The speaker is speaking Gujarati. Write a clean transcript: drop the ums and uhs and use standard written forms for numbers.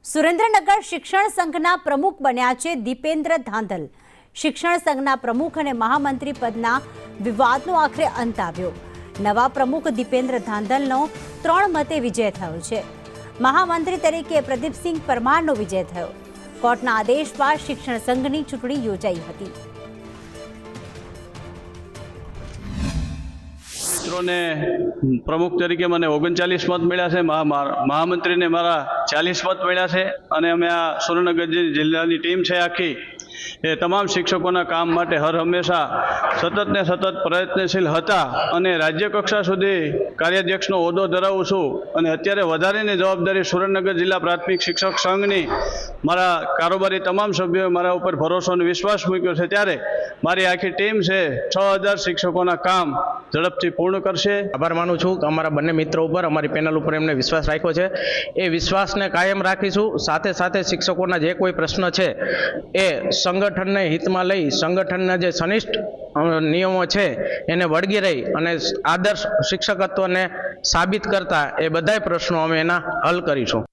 સુરેન્દ્રનગર શિક્ષણ સંઘના પ્રમુખ બન્યા છે દીપેન્દ્ર ધાંધલ। શિક્ષણ સંઘના પ્રમુખ અને મહામંત્રી પદના વિવાદનો આખરે અંત આવ્યો। નવા પ્રમુખ દીપેન્દ્ર ધાંધલનો 3 મતે વિજય થયો છે। મહામંત્રી તરીકે પ્રદીપસિંહ પરમારનો વિજય થયો। કોર્ટના આદેશ બાદ શિક્ષણ સંઘની ચૂંટણી યોજાઈ હતી। મિત્રોને પ્રમુખ તરીકે મને 39 મત મળ્યા છે, મહામંત્રીને મારા 40 મત મળ્યા છે અને અમે આ સુરેન્દ્રનગર જિલ્લાની ટીમ છે આખી એ તમામ શિક્ષકોના કામ માટે હર હંમેશા સતત પ્રયત્નશીલ હતા અને રાજ્ય કક્ષા સુધી કાર્યાધ્યક્ષનો હોદ્દો ધરાવું છું અને અત્યારે વધારેની જવાબદારી સુરેન્દ્રનગર જિલ્લા પ્રાથમિક શિક્ષક સંઘની મારા કારોબારી તમામ સભ્યોએ મારા ઉપર ભરોસો અને વિશ્વાસ મૂક્યો છે। ત્યારે મારી આખી ટીમ છે 6000 શિક્ષકોના કામ ઝડપથી પૂર્ણ કરશે। આભાર માનું છું કે અમારા બંને મિત્રો ઉપર, અમારી પેનલ ઉપર એમને વિશ્વાસ રાખ્યો છે। એ વિશ્વાસને કાયમ રાખીશું। સાથે સાથે શિક્ષકોના જે કોઈ પ્રશ્ન છે એ સંગઠનને હિતમાં લઈ સંગઠનના જે સનિષ્ઠ નિયમો છે એને વળગી રહી અને આદર્શ શિક્ષકત્વને સાબિત કરતા એ બધાય પ્રશ્નો અમે એના હલ કરીશું।